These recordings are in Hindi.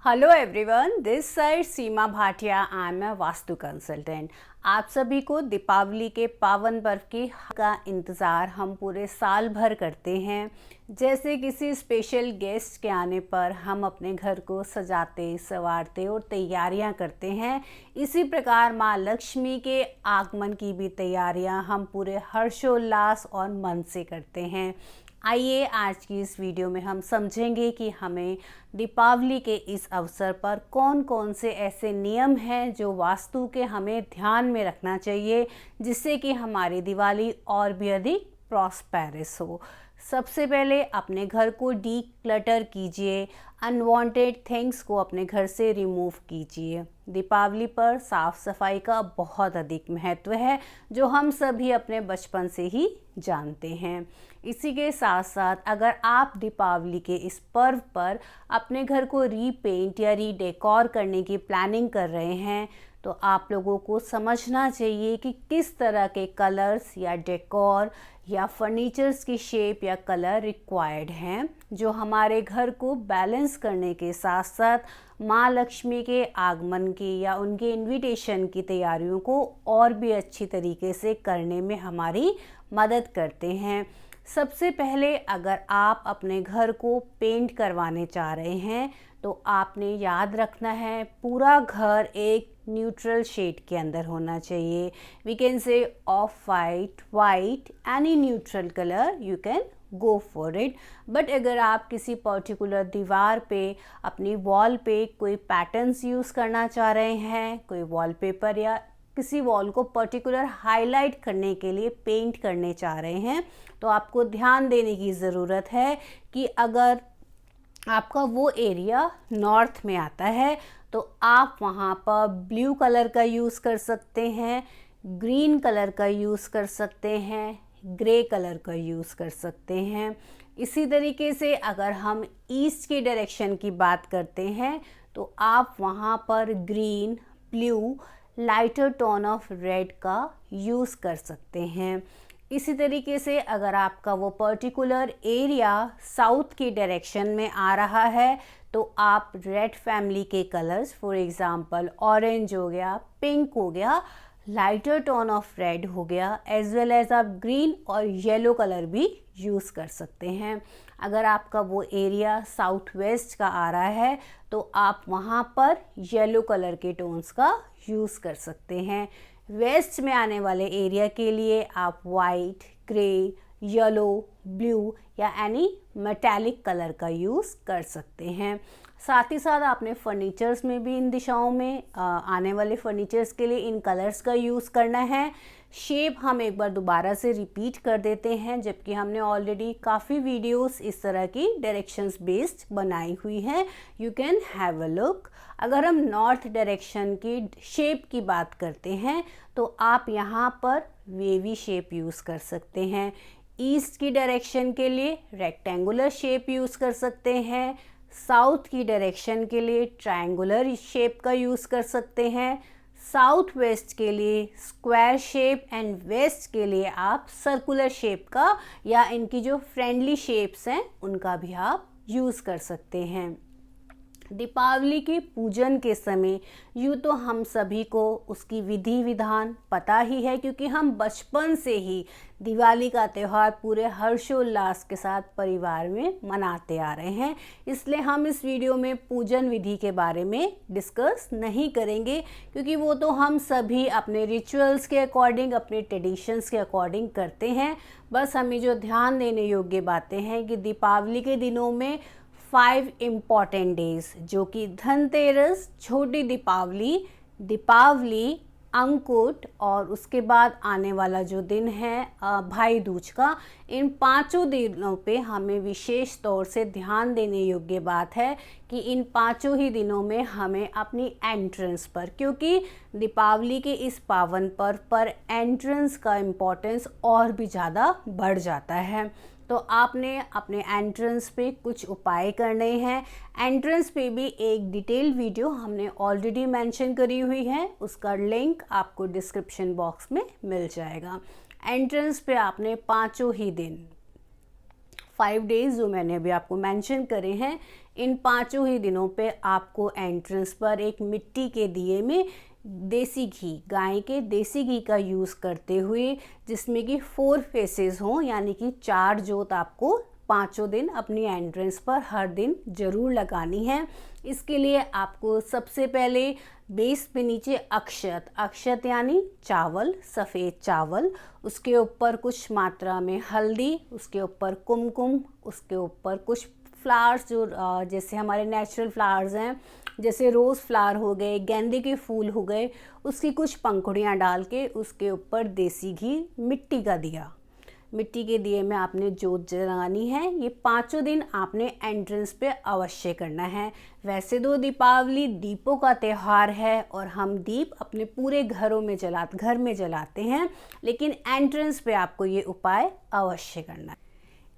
Hello everyone, this side Seema Bhatia. I am a vastu consultant. आप सभी को दीपावली के पावन पर्व की का इंतज़ार हम पूरे साल भर करते हैं। जैसे किसी स्पेशल गेस्ट के आने पर हम अपने घर को सजाते संवारते और तैयारियां करते हैं, इसी प्रकार माँ लक्ष्मी के आगमन की भी तैयारियां हम पूरे हर्षोल्लास और मन से करते हैं। आइए आज की इस वीडियो में हम समझेंगे कि हमें दीपावली के इस अवसर पर कौन कौन से ऐसे नियम हैं जो वास्तु के हमें ध्यान में रखना चाहिए, जिससे कि हमारी दिवाली और भी अधिक प्रॉस्पेरस हो। सबसे पहले अपने घर को डी क्लटर कीजिए, अनवांटेड थिंग्स को अपने घर से रिमूव कीजिए। दीपावली पर साफ सफाई का बहुत अधिक महत्व है, जो हम सभी अपने बचपन से ही जानते हैं। इसी के साथ साथ अगर आप दीपावली के इस पर्व पर अपने घर को रीपेंट या रीडेकोर करने की प्लानिंग कर रहे हैं, तो आप लोगों को समझना चाहिए कि किस तरह के कलर्स या डेकोर या फर्नीचर्स की शेप या कलर रिक्वायर्ड हैं, जो हमारे घर को बैलेंस करने के साथ साथ माँ लक्ष्मी के आगमन की या उनके इनविटेशन की तैयारियों को और भी अच्छी तरीके से करने में हमारी मदद करते हैं। सबसे पहले अगर आप अपने घर को पेंट करवाने चाह रहे हैं, तो आपने याद रखना है पूरा घर एक न्यूट्रल शेड के अंदर होना चाहिए। We can say off white any neutral colour you can go for it. But अगर आप किसी पर्टिकुलर दीवार पे अपनी वॉल पे कोई पैटर्न्स यूज़ करना चाह रहे हैं, कोई वॉलपेपर या किसी वॉल को पर्टिकुलर हाईलाइट करने के लिए पेंट करने चाह रहे हैं, तो आपको ध्यान देने की ज़रूरत है कि अगर आपका वो एरिया नॉर्थ में आता है तो आप वहाँ पर ब्लू कलर का यूज़ कर सकते हैं, ग्रीन कलर का यूज़ कर सकते हैं, ग्रे कलर का यूज़ कर सकते हैं। इसी तरीके से अगर हम ईस्ट की डायरेक्शन की बात करते हैं, तो आप वहाँ पर green, blue, lighter tone of red का यूज़ कर सकते हैं। इसी तरीके से अगर आपका वो पर्टिकुलर एरिया साउथ की डायरेक्शन में आ रहा है, तो आप रेड फैमिली के कलर्स, फॉर एग्जांपल ऑरेंज हो गया, पिंक हो गया, लाइटर टोन ऑफ रेड हो गया, एज वेल एज आप ग्रीन और येलो कलर भी यूज़ कर सकते हैं। अगर आपका वो एरिया साउथ वेस्ट का आ रहा है, तो आप वहाँ पर येलो कलर के टोन्स का यूज़ कर सकते हैं। वेस्ट में आने वाले एरिया के लिए आप वाइट, ग्रे, येलो, ब्लू या एनी मेटालिक कलर का यूज़ कर सकते हैं। साथ ही साथ आपने फर्नीचर्स में भी इन दिशाओं में आने वाले फर्नीचर्स के लिए इन कलर्स का यूज़ करना है। शेप हम एक बार दोबारा से रिपीट कर देते हैं, जबकि हमने ऑलरेडी काफ़ी वीडियोस इस तरह की डायरेक्शंस बेस्ड बनाई हुई हैं। You can have a look. अगर हम नॉर्थ डायरेक्शन की शेप की बात करते हैं, तो आप यहाँ पर वेवी शेप यूज़ कर सकते हैं। ईस्ट की डायरेक्शन के लिए रेक्टेंगुलर शेप यूज़ कर सकते हैं। साउथ की डायरेक्शन के लिए ट्रायंगुलर शेप का यूज़ कर सकते हैं। साउथ वेस्ट के लिए स्क्वायर शेप एंड वेस्ट के लिए आप सर्कुलर शेप का या इनकी जो फ्रेंडली शेप्स हैं उनका भी आप यूज़ कर सकते हैं। दीपावली के पूजन के समय यूँ तो हम सभी को उसकी विधि विधान पता ही है, क्योंकि हम बचपन से ही दिवाली का त्यौहार पूरे हर्षोल्लास के साथ परिवार में मनाते आ रहे हैं। इसलिए हम इस वीडियो में पूजन विधि के बारे में डिस्कस नहीं करेंगे, क्योंकि वो तो हम सभी अपने रिचुअल्स के अकॉर्डिंग, अपने ट्रेडिशंस के अकॉर्डिंग करते हैं। बस हमें जो ध्यान देने योग्य बातें हैं कि दीपावली के दिनों में 5 इम्पॉर्टेंट डेज, जो कि धनतेरस, छोटी दीपावली, दीपावली, अंकुट और उसके बाद आने वाला जो दिन है भाई दूज का, इन 5 दिनों पे हमें विशेष तौर से ध्यान देने योग्य बात है कि इन 5 ही दिनों में हमें अपनी एंट्रेंस पर, क्योंकि दीपावली के इस पावन पर्व पर एंट्रेंस का इम्पोर्टेंस और भी ज़्यादा बढ़ जाता है। तो आपने अपने एंट्रेंस पे कुछ उपाय करने हैं। एंट्रेंस पे भी एक डिटेल वीडियो हमने ऑलरेडी मेंशन करी हुई है, उसका लिंक आपको डिस्क्रिप्शन बॉक्स में मिल जाएगा। एंट्रेंस पे आपने 5 ही दिन 5 डेज़ जो मैंने अभी आपको मेंशन करे हैं, इन 5 ही दिनों पे आपको एंट्रेंस पर एक मिट्टी के दिए में देसी घी, गाय के देसी घी का यूज़ करते हुए, जिसमें कि 4 फेसेस हों, यानी कि 4 जोत आपको 5 दिन अपनी एंट्रेंस पर हर दिन ज़रूर लगानी है। इसके लिए आपको सबसे पहले बेस पे नीचे अक्षत यानी चावल, सफ़ेद चावल, उसके ऊपर कुछ मात्रा में हल्दी, उसके ऊपर कुमकुम, उसके ऊपर कुछ फ्लावर्स जो जैसे हमारे नेचुरल फ्लावर्स हैं, जैसे रोज़ फ्लावर हो गए, गेंदे के फूल हो गए, उसकी कुछ पंखुड़ियाँ डाल के उसके ऊपर देसी घी, मिट्टी का दिया, मिट्टी के दिए में आपने जोत जलानी है। ये 5 दिन आपने एंट्रेंस पे अवश्य करना है। वैसे तो दीपावली दीपों का त्यौहार है और हम दीप अपने पूरे घर में जलाते हैं, लेकिन एंट्रेंस पे आपको ये उपाय अवश्य करना है।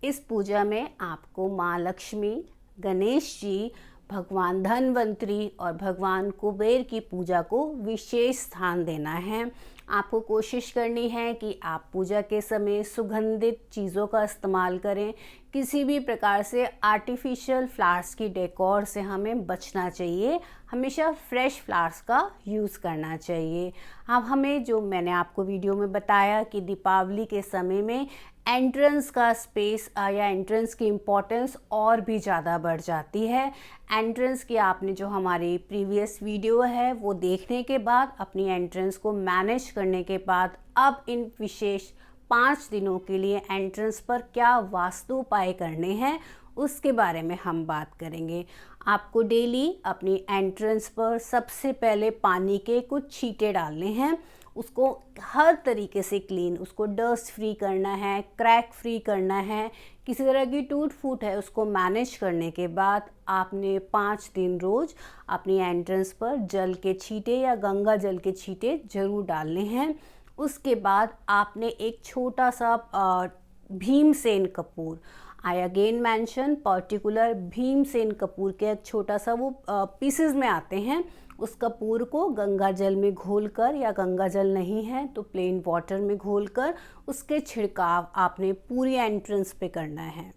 इस पूजा में आपको माँ लक्ष्मी, गणेश जी, भगवान धनवंतरी और भगवान कुबेर की पूजा को विशेष स्थान देना है। आपको कोशिश करनी है कि आप पूजा के समय सुगंधित चीज़ों का इस्तेमाल करें। किसी भी प्रकार से आर्टिफिशियल फ्लावर्स की डेकोर से हमें बचना चाहिए। हमेशा फ्रेश फ्लावर्स का यूज़ करना चाहिए। अब हमें जो मैंने आपको वीडियो में बताया कि दीपावली के समय में एंट्रेंस का स्पेस या एंट्रेंस की इम्पोर्टेंस और भी ज़्यादा बढ़ जाती है। एंट्रेंस की आपने जो हमारी प्रीवियस वीडियो है वो देखने के बाद, अपनी एंट्रेंस को मैनेज करने के बाद, अब इन विशेष 5 दिनों के लिए एंट्रेंस पर क्या वास्तु उपाय करने हैं उसके बारे में हम बात करेंगे। आपको डेली अपनी एंट्रेंस पर सबसे पहले पानी के कुछ छींटे डालने हैं। उसको हर तरीके से क्लीन, उसको डस्ट फ्री करना है, क्रैक फ्री करना है, किसी तरह की टूट फूट है उसको मैनेज करने के बाद आपने 5 दिन रोज़ अपनी एंट्रेंस पर जल के छींटे या गंगा जल के छींटे ज़रूर डालने हैं। उसके बाद आपने एक छोटा सा Bhimsen Kapoor, I again mention particular Bhimsen Kapoor के एक छोटा सा वो पीसेस में आते हैं, उस कपूर को गंगा जल में घोलकर, या गंगा जल नहीं है तो प्लेन वाटर में घोलकर उसके छिड़काव आपने पूरी एंट्रेंस पे करना है।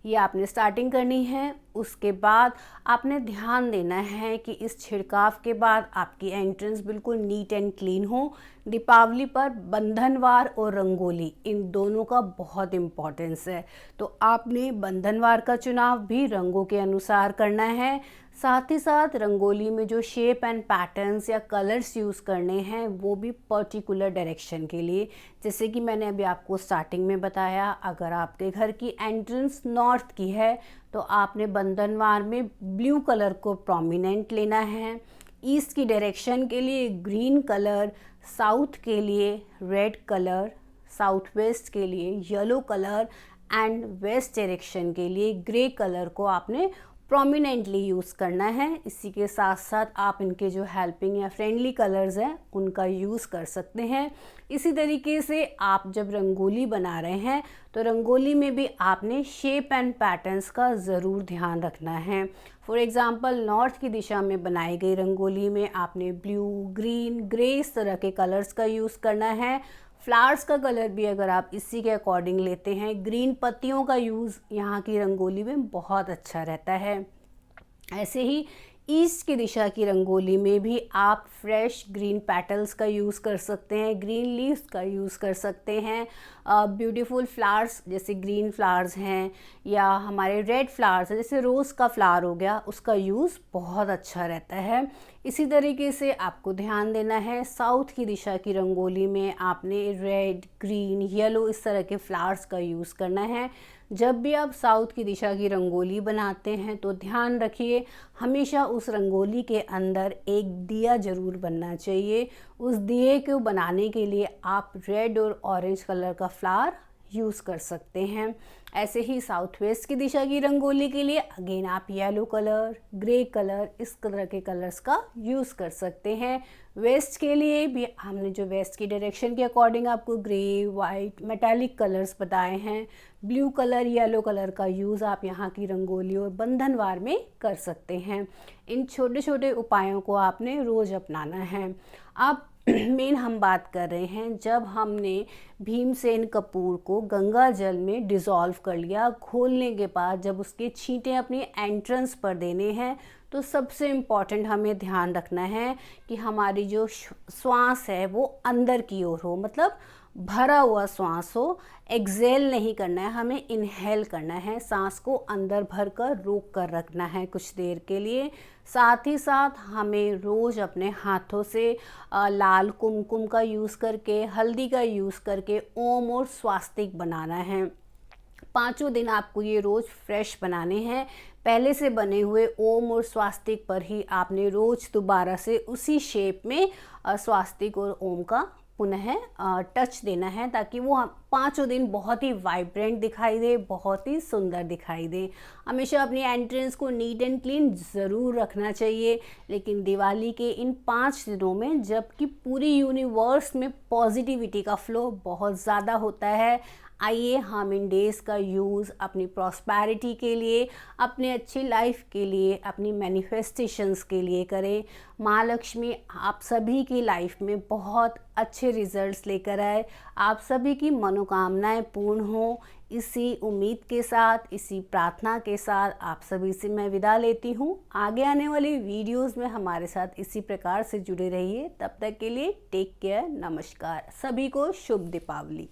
ये आपने स्टार्टिंग करनी है। उसके बाद आपने ध्यान देना है कि इस छिड़काव के बाद आपकी एंट्रेंस बिल्कुल नीट एंड क्लीन हो। दीपावली पर बंधनवार और रंगोली, इन दोनों का बहुत इम्पोर्टेंस है, तो आपने बंधनवार का चुनाव भी रंगों के अनुसार करना है। साथ ही साथ रंगोली में जो शेप एंड पैटर्न्स या कलर्स यूज़ करने हैं वो भी पर्टिकुलर डायरेक्शन के लिए। जैसे कि मैंने अभी आपको स्टार्टिंग में बताया, अगर आपके घर की एंट्रेंस नॉर्थ की है तो आपने बंधनवार में ब्लू कलर को प्रोमिनेंट लेना है। ईस्ट की डायरेक्शन के लिए ग्रीन कलर, साउथ के लिए रेड कलर, साउथ वेस्ट के लिए yellow colour and west direction के लिए ग्रे कलर को आपने प्रोमिनेंटली यूज़ करना है। इसी के साथ साथ आप इनके जो हेल्पिंग या फ्रेंडली कलर्स हैं उनका यूज़ कर सकते हैं। इसी तरीके से आप जब रंगोली बना रहे हैं तो रंगोली में भी आपने शेप एंड पैटर्न्स का ज़रूर ध्यान रखना है। फॉर एग्ज़ाम्पल नॉर्थ की दिशा में बनाई गई रंगोली में आपने ब्लू, ग्रीन, ग्रे इस तरह के कलर्स का यूज़ करना है। फ्लावर्स का कलर भी अगर आप इसी के अकॉर्डिंग लेते हैं, ग्रीन पत्तियों का यूज़ यहाँ की रंगोली में बहुत अच्छा रहता है। ऐसे ही ईस्ट की दिशा की रंगोली में भी आप फ्रेश ग्रीन पेटल्स का यूज़ कर सकते हैं, ग्रीन लीव्स का यूज़ कर सकते हैं। ब्यूटीफुल फ्लावर्स जैसे ग्रीन फ्लावर्स हैं या हमारे रेड फ्लावर्स हैं, जैसे रोज़ का फ्लावर हो गया, उसका यूज़ बहुत अच्छा रहता है। इसी तरीके से आपको ध्यान देना है, साउथ की दिशा की रंगोली में आपने रेड, ग्रीन, येलो इस तरह के फ्लावर्स का यूज़ करना है। जब भी आप साउथ की दिशा की रंगोली बनाते हैं तो ध्यान रखिए हमेशा उस रंगोली के अंदर एक दिया ज़रूर बनना चाहिए। उस दिए को बनाने के लिए आप रेड और ऑरेंज कलर का फ्लावर यूज़ कर सकते हैं। ऐसे ही साउथ वेस्ट की दिशा की रंगोली के लिए अगेन आप येलो कलर, ग्रे कलर इस तरह के कलर्स का यूज़ कर सकते हैं। वेस्ट के लिए भी हमने जो वेस्ट की डायरेक्शन के अकॉर्डिंग आपको ग्रे, वाइट, मेटालिक कलर्स बताए हैं। ब्लू कलर, येलो कलर का यूज़ आप यहाँ की रंगोली और बंधनवार में कर सकते हैं। इन छोटे छोटे उपायों को आपने रोज़ अपनाना है। आप मेन हम बात कर रहे हैं जब हमने भीमसेन कपूर को गंगा जल में डिज़ोल्व कर लिया, घोलने के बाद जब उसके छींटे अपनी एंट्रेंस पर देने हैं, तो सबसे इम्पॉर्टेंट हमें ध्यान रखना है कि हमारी जो श्वास है वो अंदर की ओर हो, मतलब भरा हुआ सांस हो। एक्सेल नहीं करना है, हमें इनहेल करना है, सांस को अंदर भर कर रोक कर रखना है कुछ देर के लिए। साथ ही साथ हमें रोज़ अपने हाथों से लाल कुमकुम का यूज़ करके, हल्दी का यूज़ करके ओम और स्वास्तिक बनाना है। 5 दिन आपको ये रोज़ फ्रेश बनाने हैं। पहले से बने हुए ओम और स्वास्तिक पर ही आपने रोज़ दोबारा से उसी शेप में स्वास्तिक और ओम का पुनः टच देना है, ताकि वो 5 दिन बहुत ही वाइब्रेंट दिखाई दे, बहुत ही सुंदर दिखाई दे। हमेशा अपनी एंट्रेंस को नीट एंड क्लीन ज़रूर रखना चाहिए, लेकिन दिवाली के इन 5 दिनों में जबकि पूरी यूनिवर्स में पॉजिटिविटी का फ्लो बहुत ज़्यादा होता है, आइए हम इन डेज़ का यूज़ अपनी प्रॉस्पेरिटी के लिए, अपने अच्छी लाइफ के लिए, अपनी मैनिफेस्टेशंस के लिए करें। माँ लक्ष्मी आप सभी की लाइफ में बहुत अच्छे रिजल्ट्स लेकर आए, आप सभी की मनोकामनाएं पूर्ण हो। इसी उम्मीद के साथ, इसी प्रार्थना के साथ आप सभी से मैं विदा लेती हूँ। आगे आने वाली वीडियोस में हमारे साथ इसी प्रकार से जुड़े रहिए। तब तक के लिए टेक केयर, नमस्कार। सभी को शुभ दीपावली।